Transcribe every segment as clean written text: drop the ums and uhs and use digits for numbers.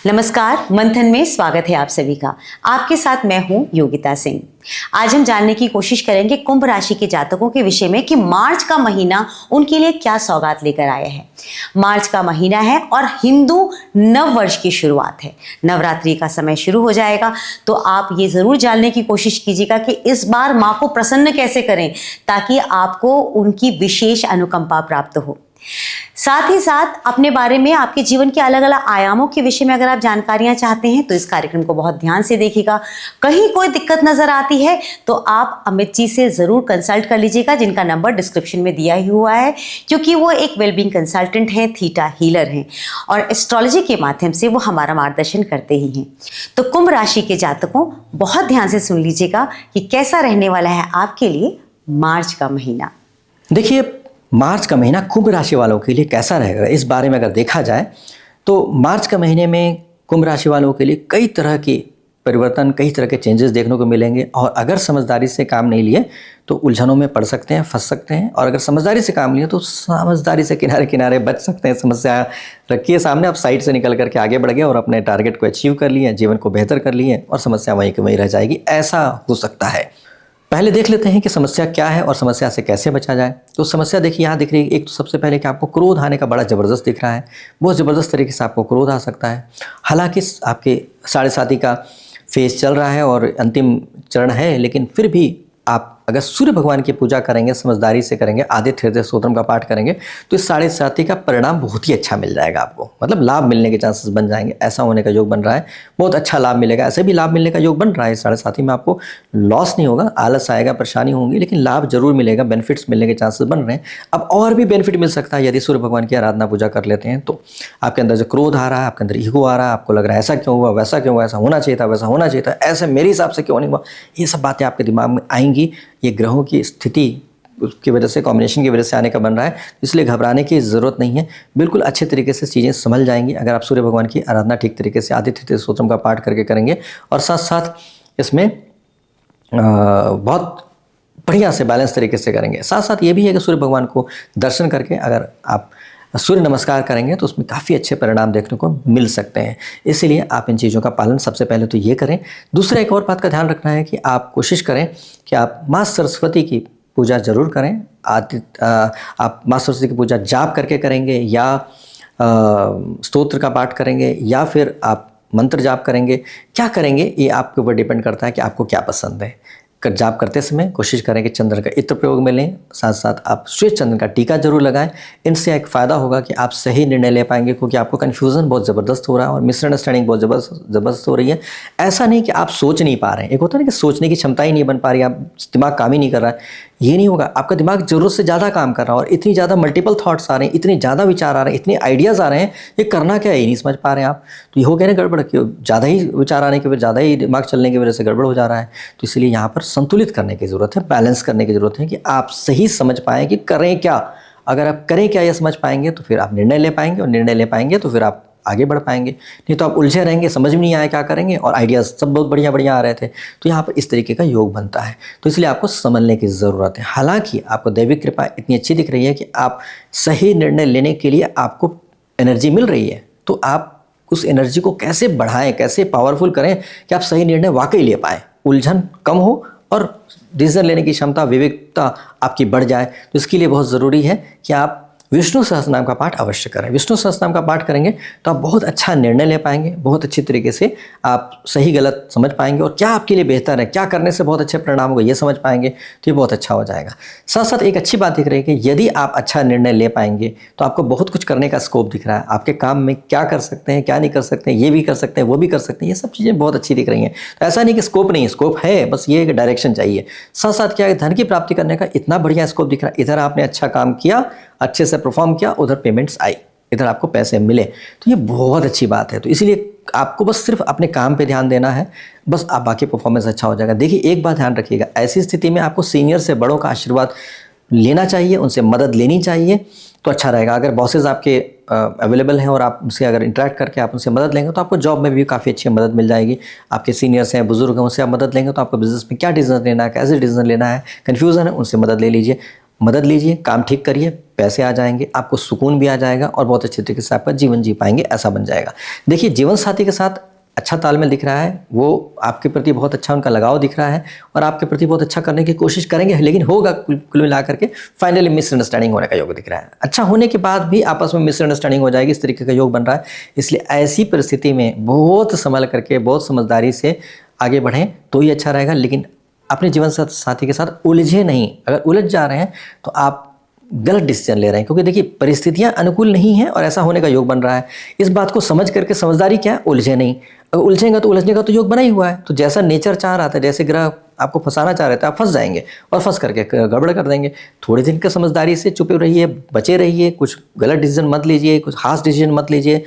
नमस्कार, मंथन में स्वागत है आप सभी का। आपके साथ मैं हूं योगिता सिंह। आज हम जानने की कोशिश करेंगे कुंभ राशि के जातकों के विषय में कि मार्च का महीना उनके लिए क्या सौगात लेकर आया है। मार्च का महीना है और हिंदू नव वर्ष की शुरुआत है। नवरात्रि का समय शुरू हो जाएगा, तो आप ये जरूर जानने की कोशिश कीजिएगा कि इस बार माँ को प्रसन्न कैसे करें ताकि आपको उनकी विशेष अनुकंपा प्राप्त हो। साथ ही साथ अपने बारे में, आपके जीवन के अलग अलग आयामों के विषय में अगर आप जानकारियां चाहते हैं तो इस कार्यक्रम को बहुत ध्यान से देखिएगा। कहीं कोई दिक्कत नजर आती है तो आप अमित जी से जरूर कंसल्ट कर लीजिएगा, जिनका नंबर डिस्क्रिप्शन में दिया ही हुआ है, क्योंकि वो एक वेलबींग कंसल्टेंट हैं, थीटा हीलर हैं और एस्ट्रोलॉजी के माध्यम से वो हमारा मार्गदर्शन करते ही हैं। तो कुंभ राशि के जातकों, बहुत ध्यान से सुन लीजिएगा कि कैसा रहने वाला है आपके लिए मार्च का महीना। देखिए, मार्च का महीना कुंभ राशि वालों के लिए कैसा रहेगा, इस बारे में अगर देखा जाए तो मार्च के महीने में कुंभ राशि वालों के लिए कई तरह के परिवर्तन, कई तरह के चेंजेस देखने को मिलेंगे। और अगर समझदारी से काम नहीं लिए तो उलझनों में पड़ सकते हैं, फंस सकते हैं। और अगर समझदारी से काम लिए तो समझदारी से किनारे किनारे बच सकते हैं। समस्या रखिए सामने, आप साइड से निकल करके आगे बढ़ गए और अपने टारगेट को अचीव कर लिए, जीवन को बेहतर कर लिए और समस्या वहीं की वहीं रह जाएगी, ऐसा हो सकता है। पहले देख लेते हैं कि समस्या क्या है और समस्या से कैसे बचा जाए। तो समस्या देखिए यहाँ दिख रही है। एक तो सबसे पहले कि आपको क्रोध आने का बड़ा ज़बरदस्त दिख रहा है, बहुत ज़बरदस्त तरीके से आपको क्रोध आ सकता है। हालांकि आपके साढ़े साथी का फेज चल रहा है और अंतिम चरण है, लेकिन फिर भी आप अगर सूर्य भगवान की पूजा करेंगे, समझदारी से करेंगे, आदित्य हृदय स्तोत्रम का पाठ करेंगे तो इस साढ़े साथी का परिणाम बहुत ही अच्छा मिल जाएगा आपको। मतलब लाभ मिलने के चांसेस बन जाएंगे, ऐसा होने का योग बन रहा है। बहुत अच्छा लाभ मिलेगा, ऐसे भी लाभ मिलने का योग बन रहा है। साढ़े साथी में आपको लॉस नहीं होगा, आलस आएगा, परेशानी होंगी, लेकिन लाभ जरूर मिलेगा, बेनिफिट्स मिलने के चांसेस बन रहे हैं। अब और भी बेनिफिट मिल सकता है यदि सूर्य भगवान की आराधना पूजा कर लेते हैं तो। आपके अंदर जो क्रोध आ रहा है, आपके अंदर ईगो आ रहा है, आपको लग रहा है ऐसा क्यों हुआ, वैसा क्यों हुआ, ऐसा होना चाहिए था, वैसा होना चाहिए था, ऐसे मेरे हिसाब से क्यों नहीं हुआ, ये सब बातें आपके दिमाग में आएंगी। ये ग्रहों की स्थिति की वजह से, कॉम्बिनेशन की वजह से आने का बन रहा है, इसलिए घबराने की ज़रूरत नहीं है। बिल्कुल अच्छे तरीके से चीज़ें संभल जाएंगी अगर आप सूर्य भगवान की आराधना ठीक तरीके से आदित्य हृदय स्तोत्रम का पाठ करके करेंगे और साथ साथ इसमें बहुत बढ़िया से बैलेंस तरीके से करेंगे। साथ साथ ये भी है कि सूर्य भगवान को दर्शन करके अगर आप सूर्य नमस्कार करेंगे तो उसमें काफ़ी अच्छे परिणाम देखने को मिल सकते हैं। इसीलिए आप इन चीज़ों का पालन सबसे पहले तो ये करें। दूसरा एक और बात का ध्यान रखना है कि आप कोशिश करें कि आप माँ सरस्वती की पूजा जरूर करें। आप माँ सरस्वती की पूजा जाप करके करेंगे या स्तोत्र का पाठ करेंगे या फिर आप मंत्र जाप करेंगे। क्या करेंगे ये आपके ऊपर डिपेंड करता है कि आपको क्या पसंद है। जाप करते समय कोशिश करें कि चंद्र का इत्र प्रयोग में लें, साथ साथ आप श्वेत चंद्र का टीका जरूर लगाएं। इनसे एक फ़ायदा होगा कि आप सही निर्णय ले पाएंगे, क्योंकि आपको कन्फ्यूज़न बहुत ज़बरदस्त हो रहा है और मिसअंडरस्टैंडिंग बहुत ज़बरदस्त हो रही है। ऐसा नहीं कि आप सोच नहीं पा रहे हैं, एक होता है ना कि सोचने की क्षमता ही नहीं बन पा रही, आप दिमाग काम ही नहीं कर रहा है, ये नहीं होगा। आपका दिमाग ज़रूरत से ज़्यादा काम कर रहा है और इतनी ज़्यादा मल्टीपल थॉट्स आ रहे हैं, इतने ज़्यादा विचार आ रहे हैं, इतने आइडियाज़ आ रहे हैं, ये करना क्या है ये नहीं समझ पा रहे हैं आप। तो ये हो गया ना गड़बड़, कि ज़्यादा ही विचार आने की वजह, ज़्यादा ही दिमाग चलने की वजह से गड़बड़ हो जा रहा है। तो इसलिए यहाँ पर संतुलित करने की ज़रूरत है, बैलेंस करने की ज़रूरत है कि आप सही समझ पाएँ कि करें क्या। अगर आप करें क्या ये समझ पाएंगे तो फिर आप निर्णय ले पाएंगे, और निर्णय ले पाएंगे तो फिर आप आगे बढ़ पाएंगे। नहीं तो आप उलझे रहेंगे, समझ में नहीं आया क्या करेंगे, और आइडियाज़ सब बहुत बढ़िया बढ़िया आ रहे थे। तो यहाँ पर इस तरीके का योग बनता है। तो इसलिए आपको संभलने की ज़रूरत है। हालांकि आपको दैविक कृपा इतनी अच्छी दिख रही है कि आप सही निर्णय लेने के लिए आपको एनर्जी मिल रही है। तो आप उस एनर्जी को कैसे बढ़ाएं, कैसे पावरफुल करें कि आप सही निर्णय वाकई ले पाएँ, उलझन कम हो और डिसीजन लेने की क्षमता, विवेकता आपकी बढ़ जाए। तो इसके लिए बहुत ज़रूरी है कि आप विष्णु सहस्त्रनाम का पाठ अवश्य करें। विष्णु सहस्त्रनाम का पाठ करेंगे तो आप बहुत अच्छा निर्णय ले पाएंगे, बहुत अच्छी तरीके से आप सही गलत समझ पाएंगे और क्या आपके लिए बेहतर है, क्या करने से बहुत अच्छे परिणाम होंगे ये समझ पाएंगे। तो ये बहुत अच्छा हो जाएगा। साथ साथ एक अच्छी बात दिख रही है कि यदि आप अच्छा निर्णय ले पाएंगे तो आपको बहुत कुछ करने का स्कोप दिख रहा है। आपके काम में क्या कर सकते हैं, क्या नहीं कर सकते हैं, ये भी कर सकते हैं, वो भी कर सकते हैं, ये सब चीज़ें बहुत अच्छी दिख रही हैं। तो ऐसा नहीं कि स्कोप नहीं है, स्कोप है, बस ये एक डायरेक्शन चाहिए। साथ साथ क्या है, धन की प्राप्ति करने का इतना बढ़िया स्कोप दिख रहा है। इधर आपने अच्छा काम किया, अच्छे से परफॉर्म किया, उधर पेमेंट्स आई, इधर आपको पैसे मिले, तो ये बहुत अच्छी बात है। तो इसीलिए आपको बस सिर्फ अपने काम पे ध्यान देना है, बस आप बाकी परफॉर्मेंस अच्छा हो जाएगा। देखिए एक बात ध्यान रखिएगा, ऐसी स्थिति में आपको सीनियर से बड़ों का आशीर्वाद लेना चाहिए, उनसे मदद लेनी चाहिए तो अच्छा रहेगा। अगर बॉसेज आपके अवेलेबल हैं और आप उनसे अगर इंटरेक्ट करके आप उनसे मदद लेंगे तो आपको जॉब में भी काफ़ी अच्छी मदद मिल जाएगी। आपके सीनियर्स हैं, बुजुर्ग हैं, उनसे आप मदद लेंगे तो आपको बिजनेस में क्या डिसीजन लेना है, कैसे डिसीजन लेना है, कन्फ्यूज़न है, उनसे मदद ले लीजिए। मदद लीजिए, काम ठीक करिए, पैसे आ जाएंगे, आपको सुकून भी आ जाएगा और बहुत अच्छे तरीके से आपका जीवन जी पाएंगे, ऐसा बन जाएगा। देखिए, जीवन साथी के साथ अच्छा तालमेल दिख रहा है, वो आपके प्रति बहुत अच्छा उनका लगाव दिख रहा है और आपके प्रति बहुत अच्छा करने की कोशिश करेंगे, लेकिन होगा कुल मिला करके फाइनली मिसअंडरस्टैंडिंग होने का योग दिख रहा है। अच्छा होने के बाद भी आपस में मिसअंडरस्टैंडिंग हो जाएगी, इस तरीके का योग बन रहा है। इसलिए ऐसी परिस्थिति में बहुत संभल करके, बहुत समझदारी से आगे बढ़ें तो ही अच्छा रहेगा। लेकिन अपने जीवन साथी के साथ उलझे नहीं। अगर उलझ जा रहे हैं तो आप गलत डिसीजन ले रहे हैं, क्योंकि देखिए परिस्थितियां अनुकूल नहीं है और ऐसा होने का योग बन रहा है। इस बात को समझ करके, समझदारी क्या है, उलझे नहीं। अगर उलझेंगे तो उलझने का तो योग बना ही हुआ है। तो जैसा नेचर चाह रहा था, जैसे ग्रह आपको फंसाना चाह रहे थे, आप फंस जाएंगे और फंस करके गड़बड़ कर देंगे। थोड़े दिन का समझदारी से चुपे रहिए, बचे रहिए, कुछ गलत डिसीजन मत लीजिए, कुछ हार्श डिसीजन मत लीजिए।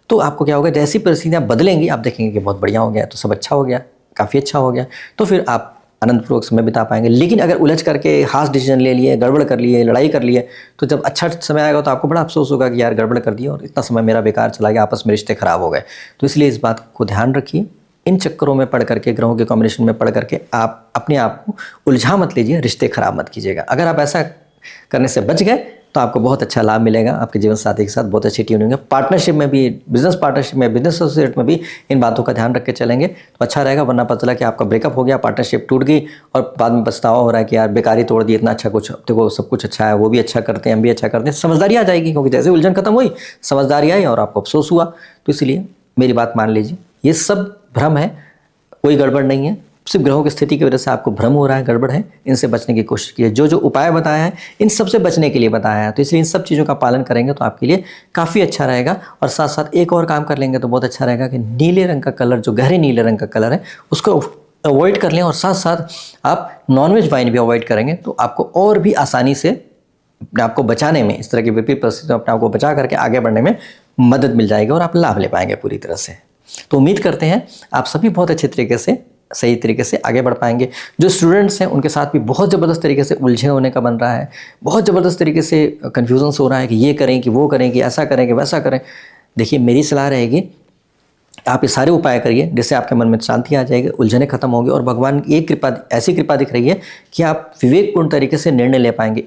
तो आपको क्या होगा, जैसी परिस्थितियां बदलेंगी आप देखेंगे कि बहुत बढ़िया हो गया, तो सब अच्छा हो गया, काफ़ी अच्छा हो गया, तो फिर आप आनंदपूर्वक समय बिता पाएंगे। लेकिन अगर उलझ करके हार्श डिसीजन ले लिए, गड़बड़ कर लिए, लड़ाई कर लिए, तो जब अच्छा समय आएगा तो आपको बड़ा अफसोस होगा कि यार गड़बड़ कर दिया और इतना समय मेरा बेकार चला गया, आपस में रिश्ते खराब हो गए। तो इसलिए इस बात को ध्यान रखिए। इन चक्करों में पढ़ करके, ग्रहों के कॉम्बिनेशन में पढ़ करके आप अपने आप को उलझा मत लीजिए, रिश्ते खराब मत कीजिएगा। अगर आप ऐसा करने से बच गए तो आपको बहुत अच्छा लाभ मिलेगा, आपके जीवन साथी के साथ बहुत अच्छी ट्यूनिंग है। पार्टनरशिप में भी, बिजनेस पार्टनरशिप में, बिजनेस एसोसिएट में भी इन बातों का ध्यान रख के चलेंगे तो अच्छा रहेगा। वरना पता चला कि आपका ब्रेकअप हो गया, पार्टनरशिप टूट गई और बाद में पछतावा हो रहा है कि यार बेकारी तोड़ दी, इतना अच्छा कुछ, देखो सब कुछ अच्छा है, वो भी अच्छा करते हैं, हम भी अच्छा करते हैं। समझदारी आ जाएगी, क्योंकि जैसे उलझन खत्म हुई, समझदारी आई और आपको अफसोस हुआ। तो इसलिए मेरी बात मान लीजिए, ये सब भ्रम है, कोई गड़बड़ नहीं है। सिर्फ ग्रहों की स्थिति की वजह से आपको भ्रम हो रहा है, गड़बड़ है। इनसे बचने की कोशिश कीजिए। जो जो उपाय बताया है इन सब से बचने के लिए बताया है, तो इसलिए इन सब चीज़ों का पालन करेंगे तो आपके लिए काफ़ी अच्छा रहेगा। और साथ साथ एक और काम कर लेंगे तो बहुत अच्छा रहेगा कि नीले रंग का कलर, जो गहरे नीले रंग का कलर है, उसको अवॉइड कर लें। और साथ साथ आप नॉनवेज वाइन भी अवॉइड करेंगे तो आपको और भी आसानी से अपने आप को बचाने में, इस तरह की विपरीत परिस्थितियों में अपने आप को बचा करके आगे बढ़ने में मदद मिल जाएगी और आप लाभ ले पाएंगे पूरी तरह से। तो उम्मीद करते हैं आप सभी बहुत अच्छे तरीके से, सही तरीके से आगे बढ़ पाएंगे। जो स्टूडेंट्स हैं उनके साथ भी बहुत ज़बरदस्त तरीके से उलझे होने का बन रहा है, बहुत ज़बरदस्त तरीके से कन्फ्यूजन्स हो रहा है कि ये करें कि वो करें, कि ऐसा करें कि वैसा करें। देखिए, मेरी सलाह रहेगी आप ये सारे उपाय करिए, जिससे आपके मन में शांति आ जाएगी, उलझने खत्म होगी और भगवान की एक कृपा, ऐसी कृपा दिख रही है कि आप विवेकपूर्ण तरीके से निर्णय ले पाएंगे।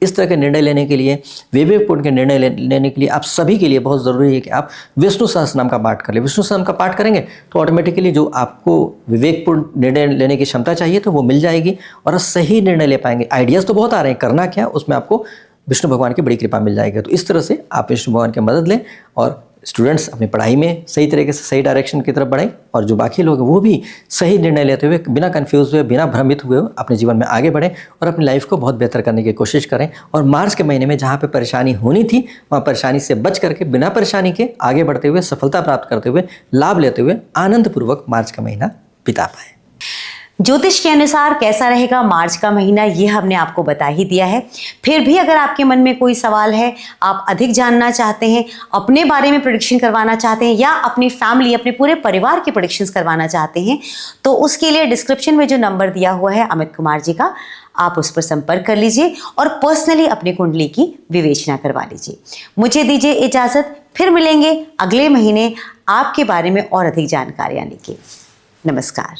इस तरह के निर्णय लेने के लिए, विवेकपूर्ण के निर्णय लेने के लिए आप सभी के लिए बहुत ज़रूरी है कि आप विष्णु सहस्त्रनाम का पाठ कर लें। विष्णु सहस्त्रनाम का पाठ करेंगे तो ऑटोमेटिकली जो आपको विवेकपूर्ण निर्णय लेने की क्षमता चाहिए तो वो मिल जाएगी और आप सही निर्णय ले पाएंगे। आइडियाज़ तो बहुत आ रहे हैं, करना क्या, उसमें आपको विष्णु भगवान की बड़ी कृपा मिल जाएगी। तो इस तरह से आप विष्णु भगवान की मदद लें और स्टूडेंट्स अपनी पढ़ाई में सही तरीके से, सही डायरेक्शन की तरफ बढ़ें और जो बाकी लोग हैं वो भी सही निर्णय लेते हुए, बिना कंफ्यूज हुए, बिना भ्रमित हुए अपने जीवन में आगे बढ़ें और अपनी लाइफ को बहुत बेहतर करने की कोशिश करें। और मार्च के महीने में जहाँ पे परेशानी होनी थी वहाँ परेशानी से बच करके, बिना परेशानी के आगे बढ़ते हुए, सफलता प्राप्त करते हुए, लाभ लेते हुए आनंदपूर्वक मार्च का महीना बिता पाएँ। ज्योतिष के अनुसार कैसा रहेगा मार्च का महीना, ये हमने आपको बता ही दिया है। फिर भी अगर आपके मन में कोई सवाल है, आप अधिक जानना चाहते हैं, अपने बारे में प्रेडिक्शन करवाना चाहते हैं या अपनी फैमिली, अपने पूरे परिवार की प्रेडिक्शंस करवाना चाहते हैं, तो उसके लिए डिस्क्रिप्शन में जो नंबर दिया हुआ है अमित कुमार जी का, आप उस पर संपर्क कर लीजिए और पर्सनली अपनी कुंडली की विवेचना करवा लीजिए। मुझे दीजिए इजाज़त, फिर मिलेंगे अगले महीने आपके बारे में और अधिक जानकारियाँ लेके। नमस्कार।